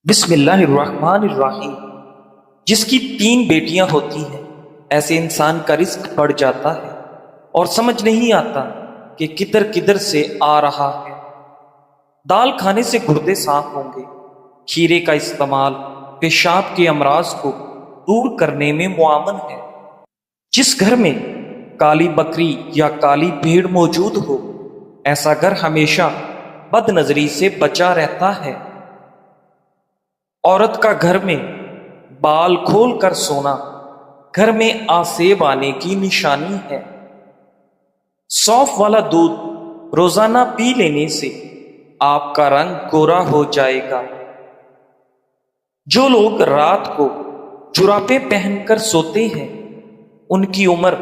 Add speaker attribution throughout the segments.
Speaker 1: بسم اللہ الرحمن الرحیم۔ جس کی 3 بیٹیاں ہوتی ہیں ایسے انسان کا رزق بڑھ جاتا ہے اور سمجھ نہیں آتا کہ کدھر کدھر سے آ رہا ہے۔ دال کھانے سے گردے صاف ہوں گے۔ کھیرے کا استعمال پیشاب کے امراض کو دور کرنے میں معاون ہے۔ جس گھر میں کالی بکری یا کالی بھیڑ موجود ہو ایسا گھر ہمیشہ بد نظری سے بچا رہتا ہے۔ عورت کا گھر میں بال کھول کر سونا گھر میں آسیب آنے کی نشانی ہے۔ سونف والا دودھ روزانہ پی لینے سے آپ کا رنگ گورا ہو جائے گا۔ جو لوگ رات کو جرابیں پہن کر سوتے ہیں ان کی عمر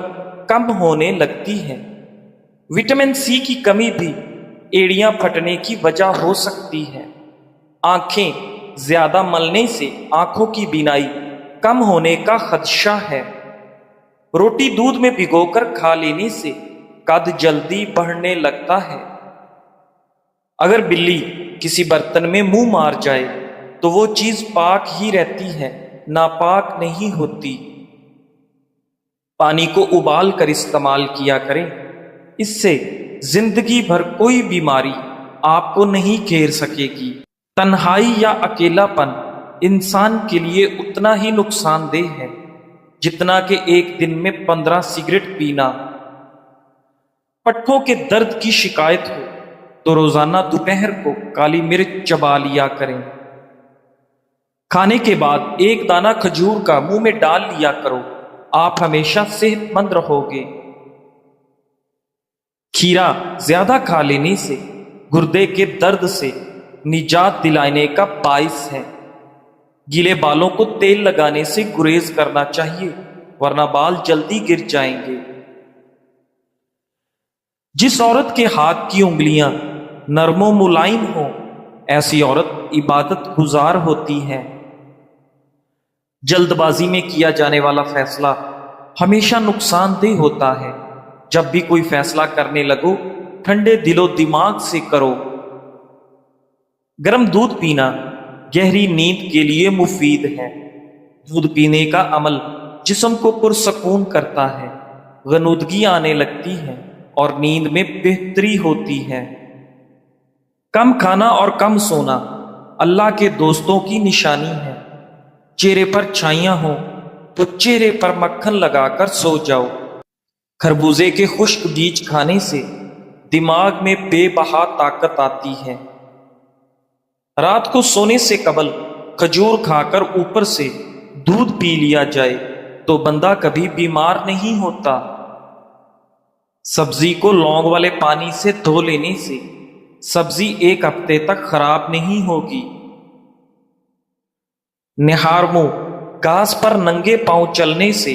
Speaker 1: کم ہونے لگتی ہے۔ وٹامن سی کی کمی بھی ایڑیاں پھٹنے کی وجہ ہو سکتی ہے۔ آنکھیں زیادہ ملنے سے آنکھوں کی بینائی کم ہونے کا خدشہ ہے۔ روٹی دودھ میں بھگو کر کھا لینے سے قد جلدی بڑھنے لگتا ہے۔ اگر بلی کسی برتن میں منہ مار جائے تو وہ چیز پاک ہی رہتی ہے، ناپاک نہیں ہوتی۔ پانی کو ابال کر استعمال کیا کریں، اس سے زندگی بھر کوئی بیماری آپ کو نہیں گھیر سکے گی۔ تنہائی یا اکیلا پن انسان کے لیے اتنا ہی نقصان دہ ہے جتنا کہ ایک دن میں 15 سگریٹ پینا۔ پٹھوں کے درد کی شکایت ہو تو روزانہ دوپہر کو کالی مرچ چبا لیا کریں۔ کھانے کے بعد ایک دانہ کھجور کا منہ میں ڈال لیا کرو، آپ ہمیشہ صحت مند رہو گے۔ کھیرا زیادہ کھا لینے سے گردے کے درد سے نجات دلانے کا باعث ہے۔ گیلے بالوں کو تیل لگانے سے گریز کرنا چاہیے ورنہ بال جلدی گر جائیں گے۔ جس عورت کے ہاتھ کی انگلیاں نرم و ملائم ہوں ایسی عورت عبادت گزار ہوتی ہے۔ جلد بازی میں کیا جانے والا فیصلہ ہمیشہ نقصان دہ ہوتا ہے۔ جب بھی کوئی فیصلہ کرنے لگو ٹھنڈے دل و دماغ سے کرو۔ گرم دودھ پینا گہری نیند کے لیے مفید ہے۔ دودھ پینے کا عمل جسم کو پرسکون کرتا ہے، غنودگی آنے لگتی ہے اور نیند میں بہتری ہوتی ہے۔ کم کھانا اور کم سونا اللہ کے دوستوں کی نشانی ہے۔ چہرے پر چھائیاں ہوں تو چہرے پر مکھن لگا کر سو جاؤ۔ خربوزے کے خشک بیج کھانے سے دماغ میں بے بہا طاقت آتی ہے۔ رات کو سونے سے قبل کھجور کھا کر اوپر سے دودھ پی لیا جائے تو بندہ کبھی بیمار نہیں ہوتا۔ سبزی کو لونگ والے پانی سے دھو لینے سے سبزی 1 ہفتے تک خراب نہیں ہوگی۔ نہار منہ گھاس پر ننگے پاؤں چلنے سے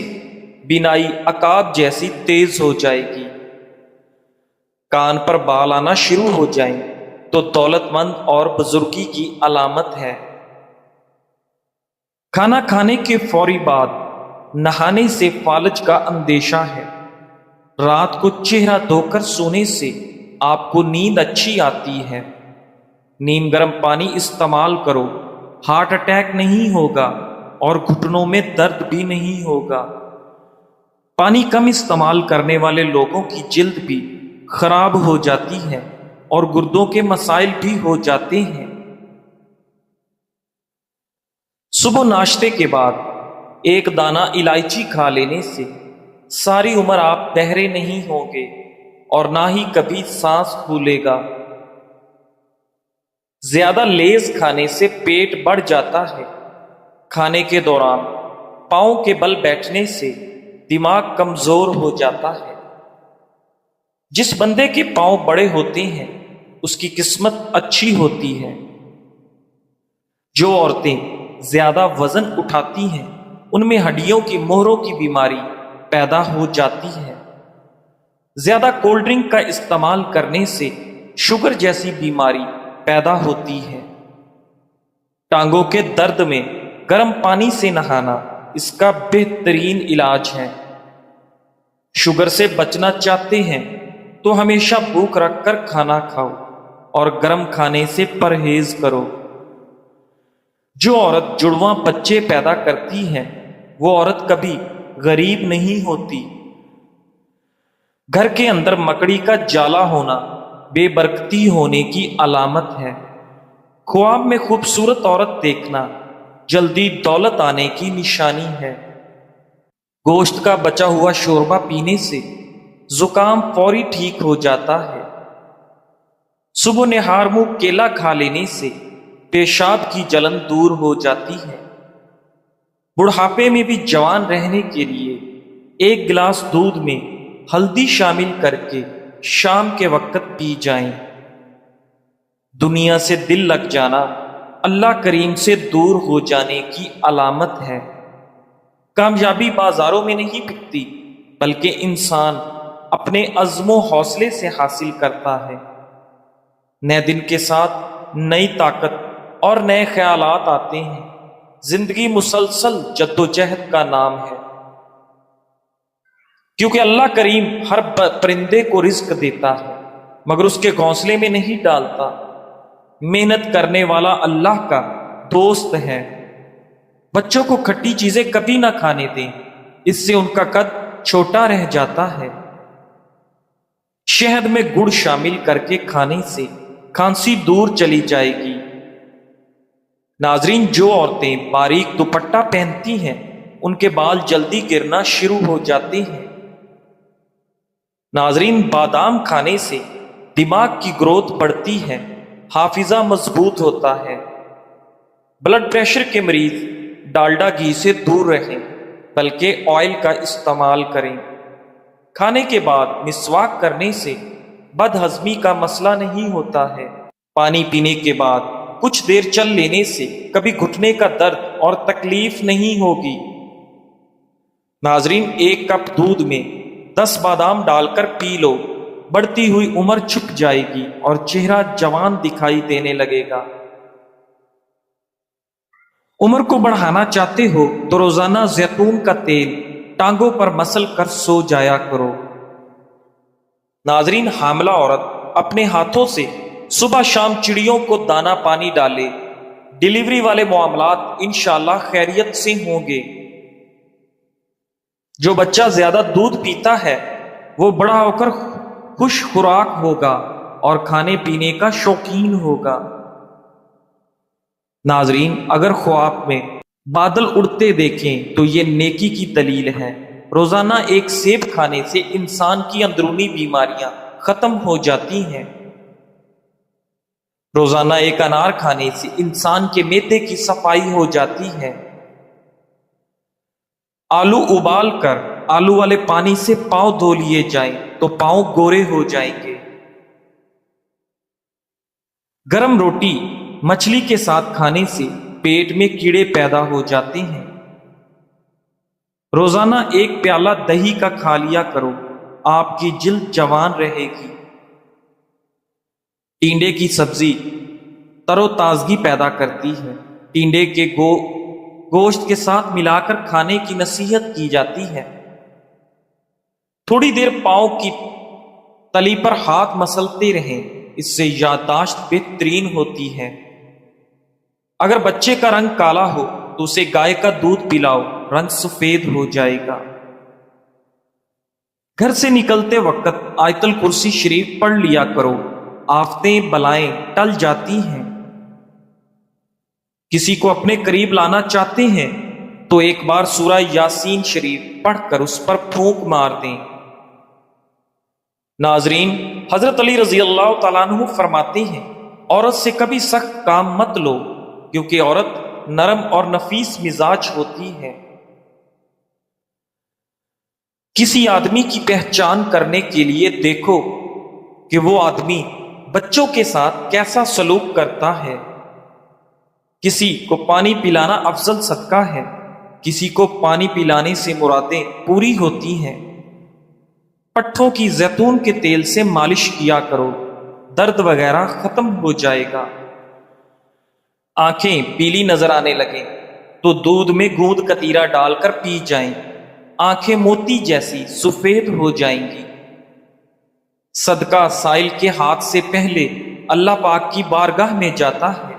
Speaker 1: بینائی عقاب جیسی تیز ہو جائے گی۔ کان پر بال آنا شروع ہو جائیں تو دولت مند اور بزرگی کی علامت ہے۔ کھانا کھانے کے فوری بعد نہانے سے فالج کا اندیشہ ہے۔ رات کو چہرہ دھو کر سونے سے آپ کو نیند اچھی آتی ہے۔ نیم گرم پانی استعمال کرو، ہارٹ اٹیک نہیں ہوگا اور گھٹنوں میں درد بھی نہیں ہوگا۔ پانی کم استعمال کرنے والے لوگوں کی جلد بھی خراب ہو جاتی ہے اور گردوں کے مسائل بھی ہو جاتے ہیں۔ صبح ناشتے کے بعد 1 دانہ الائچی کھا لینے سے ساری عمر آپ بہرے نہیں ہوں گے اور نہ ہی کبھی سانس پھولے گا۔ زیادہ لیز کھانے سے پیٹ بڑھ جاتا ہے۔ کھانے کے دوران پاؤں کے بل بیٹھنے سے دماغ کمزور ہو جاتا ہے۔ جس بندے کے پاؤں بڑے ہوتے ہیں اس کی قسمت اچھی ہوتی ہے۔ جو عورتیں زیادہ وزن اٹھاتی ہیں ان میں ہڈیوں کی مہروں کی بیماری پیدا ہو جاتی ہے۔ زیادہ کولڈ ڈرنک کا استعمال کرنے سے شوگر جیسی بیماری پیدا ہوتی ہے۔ ٹانگوں کے درد میں گرم پانی سے نہانا اس کا بہترین علاج ہے۔ شوگر سے بچنا چاہتے ہیں تو ہمیشہ بھوک رکھ کر کھانا کھاؤ اور گرم کھانے سے پرہیز کرو۔ جو عورت جڑواں بچے پیدا کرتی ہے وہ عورت کبھی غریب نہیں ہوتی۔ گھر کے اندر مکڑی کا جالا ہونا بے برکتی ہونے کی علامت ہے۔ خواب میں خوبصورت عورت دیکھنا جلدی دولت آنے کی نشانی ہے۔ گوشت کا بچا ہوا شوربہ پینے سے زکام فوری ٹھیک ہو جاتا ہے۔ صبح نہار منہ کیلا کھا لینے سے پیشاب کی جلن دور ہو جاتی ہے۔ بڑھاپے میں بھی جوان رہنے کے لیے ایک گلاس دودھ میں ہلدی شامل کر کے شام کے وقت پی جائیں۔ دنیا سے دل لگ جانا اللہ کریم سے دور ہو جانے کی علامت ہے۔ کامیابی بازاروں میں نہیں بکتی بلکہ انسان اپنے عزم و حوصلے سے حاصل کرتا ہے۔ نئے دن کے ساتھ نئی طاقت اور نئے خیالات آتے ہیں۔ زندگی مسلسل جدوجہد کا نام ہے، کیونکہ اللہ کریم ہر پرندے کو رزق دیتا ہے مگر اس کے گھونسلے میں نہیں ڈالتا۔ محنت کرنے والا اللہ کا دوست ہے۔ بچوں کو کھٹی چیزیں کبھی نہ کھانے دیں، اس سے ان کا قد چھوٹا رہ جاتا ہے۔ شہد میں گڑ شامل کر کے کھانے سے کھانسی دور چلی جائے گی۔ ناظرین، جو عورتیں باریک دوپٹہ پہنتی ہیں ان کے بال جلدی گرنا شروع ہو جاتے ہیں۔ ناظرین، بادام کھانے سے دماغ کی گروتھ بڑھتی ہے، حافظہ مضبوط ہوتا ہے۔ بلڈ پریشر کے مریض ڈالڈا گھی سے دور رہیں بلکہ آئل کا استعمال کریں۔ کھانے کے بعد مسواک کرنے سے بد ہضمی کا مسئلہ نہیں ہوتا ہے۔ پانی پینے کے بعد کچھ دیر چل لینے سے کبھی گھٹنے کا درد اور تکلیف نہیں ہوگی۔ ناظرین، ایک کپ دودھ میں 10 بادام ڈال کر پی لو، بڑھتی ہوئی عمر چھپ جائے گی اور چہرہ جوان دکھائی دینے لگے گا۔ عمر کو بڑھانا چاہتے ہو تو روزانہ زیتون کا تیل ٹانگوں پر مسل کر سو جایا کرو۔ ناظرین، حاملہ عورت اپنے ہاتھوں سے صبح شام چڑیوں کو دانا پانی ڈالے، ڈیلیوری والے معاملات انشاءاللہ خیریت سے ہوں گے۔ جو بچہ زیادہ دودھ پیتا ہے وہ بڑا ہو کر خوش خوراک ہوگا اور کھانے پینے کا شوقین ہوگا۔ ناظرین، اگر خواب میں بادل اڑتے دیکھیں تو یہ نیکی کی دلیل ہے۔ روزانہ ایک سیب کھانے سے انسان کی اندرونی بیماریاں ختم ہو جاتی ہیں۔ روزانہ ایک انار کھانے سے انسان کے معدے کی صفائی ہو جاتی ہے۔ آلو ابال کر آلو والے پانی سے پاؤں دھو لیے جائیں تو پاؤں گورے ہو جائیں گے۔ گرم روٹی مچھلی کے ساتھ کھانے سے پیٹ میں کیڑے پیدا ہو جاتے ہیں۔ روزانہ ایک پیالہ دہی کا کھا لیا کرو، آپ کی جلد جوان رہے گی۔ ٹینڈے کی سبزی تر و تازگی پیدا کرتی ہے۔ ٹینڈے کے گوشت کے ساتھ ملا کر کھانے کی نصیحت کی جاتی ہے۔ تھوڑی دیر پاؤں کی تلی پر ہاتھ مسلتے رہیں، اس سے یادداشت بہترین ہوتی ہے۔ اگر بچے کا رنگ کالا ہو تو اسے گائے کا دودھ پلاؤ، رنگ سفید ہو جائے گا۔ گھر سے نکلتے وقت آیت الکرسی شریف پڑھ لیا کرو، آفتیں بلائیں ٹل جاتی ہیں۔ کسی کو اپنے قریب لانا چاہتے ہیں تو ایک بار سورہ یاسین شریف پڑھ کر اس پر پھونک مار دیں۔ ناظرین، حضرت علی رضی اللہ تعالیٰ عنہ فرماتے ہیں، عورت سے کبھی سخت کام مت لو کیونکہ عورت نرم اور نفیس مزاج ہوتی ہے۔ کسی آدمی کی پہچان کرنے کے لیے دیکھو کہ وہ آدمی بچوں کے ساتھ کیسا سلوک کرتا ہے۔ کسی کو پانی پلانا افضل صدقہ ہے، کسی کو پانی پلانے سے مرادیں پوری ہوتی ہیں۔ پٹھوں کی زیتون کے تیل سے مالش کیا کرو، درد وغیرہ ختم ہو جائے گا۔ آنکھیں پیلی نظر آنے لگیں تو دودھ میں گوند کتیرا ڈال کر پی جائیں، آنکھیں موتی جیسی سفید ہو جائیں گی۔ صدقہ سائل کے ہاتھ سے پہلے اللہ پاک کی بارگاہ میں جاتا ہے۔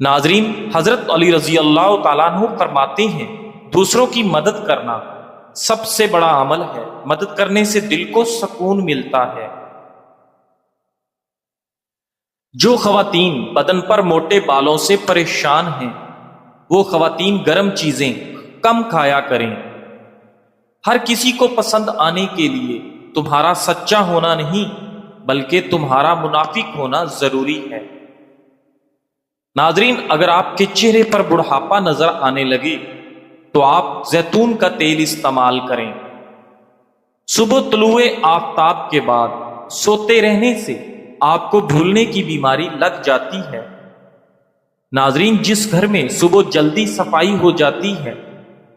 Speaker 1: ناظرین، حضرت علی رضی اللہ تعالیٰ عنہ فرماتے ہیں، دوسروں کی مدد کرنا سب سے بڑا عمل ہے۔ مدد کرنے سے دل کو سکون ملتا ہے۔ جو خواتین بدن پر موٹے بالوں سے پریشان ہیں، وہ خواتین گرم چیزیں کم کھایا کریں۔ ہر کسی کو پسند آنے کے لیے تمہارا سچا ہونا نہیں، بلکہ تمہارا منافق ہونا ضروری ہے۔ ناظرین، اگر آپ کے چہرے پر بڑھاپا نظر آنے لگے تو آپ زیتون کا تیل استعمال کریں۔ صبح طلوع آفتاب کے بعد سوتے رہنے سے آپ کو بھولنے کی بیماری لگ جاتی ہے۔ ناظرین، جس گھر میں صبح جلدی صفائی ہو جاتی ہے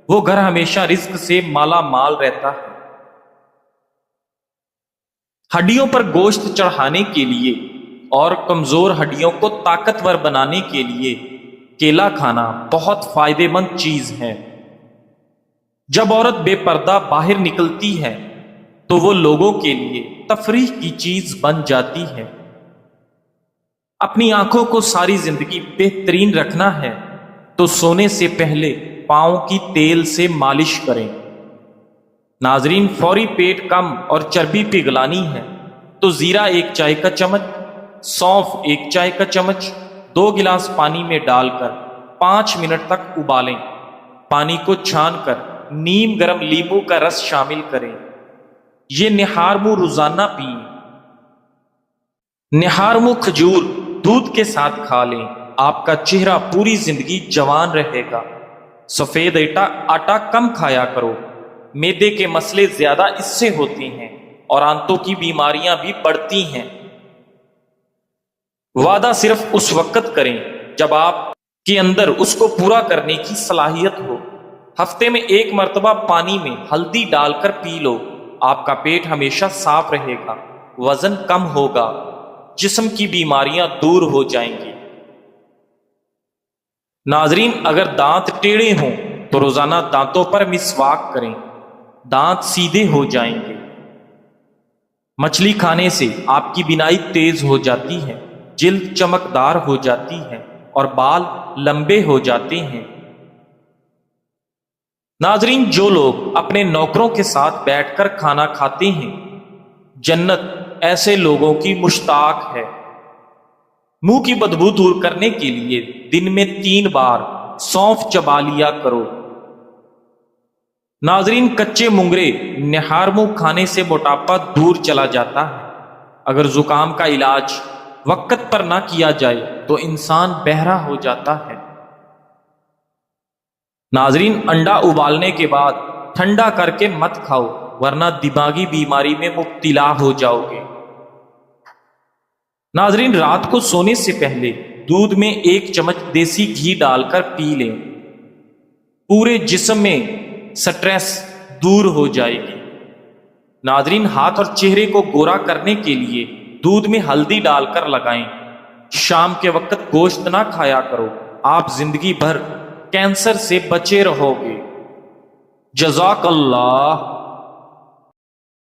Speaker 1: وہ گھر ہمیشہ رزق سے مالا مال رہتا ہے۔ ہڈیوں پر گوشت چڑھانے کے لیے اور کمزور ہڈیوں کو طاقتور بنانے کے لیے کیلا کھانا بہت فائدہ مند چیز ہے۔ جب عورت بے پردہ باہر نکلتی ہے تو وہ لوگوں کے لیے تفریح کی چیز بن جاتی ہے۔ اپنی آنکھوں کو ساری زندگی بہترین رکھنا ہے تو سونے سے پہلے پاؤں کی تیل سے مالش کریں۔ ناظرین، فوری پیٹ کم اور چربی پگھلانی ہے تو زیرہ 1 چائے کا چمچ، سونف 1 چائے کا چمچ 2 گلاس پانی میں ڈال کر 5 منٹ تک ابالیں۔ پانی کو چھان کر نیم گرم لیموں کا رس شامل کریں۔ یہ نہار منہ روزانہ پئیں۔ نہار منہ کھجور دودھ کے ساتھ کھا لیں۔ آپ کا چہرہ پوری زندگی جوان رہے گا۔ سفید آٹا کم کھایا کرو۔ معدے کے مسئلے زیادہ اس سے ہوتے ہیں اور آنتوں کی بیماریاں بھی بڑھتی ہیں۔ وعدہ صرف اس وقت کریں جب آپ کے اندر اس کو پورا کرنے کی صلاحیت ہو۔ ہفتے میں 1 مرتبہ پانی میں ہلدی ڈال کر پی لو۔ آپ کا پیٹ ہمیشہ صاف رہے گا، وزن کم ہوگا، جسم کی بیماریاں دور ہو جائیں گی۔ ناظرین، اگر دانت ٹیڑھے ہوں تو روزانہ دانتوں پر مسواک کریں، دانت سیدھے ہو جائیں گے۔ مچھلی کھانے سے آپ کی بینائی تیز ہو جاتی ہے، جلد چمکدار ہو جاتی ہے اور بال لمبے ہو جاتے ہیں۔ ناظرین، جو لوگ اپنے نوکروں کے ساتھ بیٹھ کر کھانا کھاتے ہیں، جنت ایسے لوگوں کی مشتاق ہے۔ منہ کی بدبو دور کرنے کے لیے دن میں 3 بار سونف چبا لیا کرو۔ ناظرین، کچے مونگرے نہار منہ کھانے سے موٹاپا دور چلا جاتا ہے۔ اگر زکام کا علاج وقت پر نہ کیا جائے تو انسان بہرا ہو جاتا ہے۔ ناظرین، انڈا ابالنے کے بعد ٹھنڈا کر کے مت کھاؤ ورنہ دماغی بیماری میں مبتلا ہو جاؤ گے۔ ناظرین، رات کو سونے سے پہلے دودھ میں 1 چمچ دیسی گھی ڈال کر پی لیں۔ پورے جسم میں سٹریس دور ہو جائے گی۔ ناظرین، ہاتھ اور چہرے کو گورا کرنے کے لیے دودھ میں ہلدی ڈال کر لگائیں۔ شام کے وقت گوشت نہ کھایا کرو، آپ زندگی بھر کینسر سے بچے رہو گے۔ جزاک اللہ۔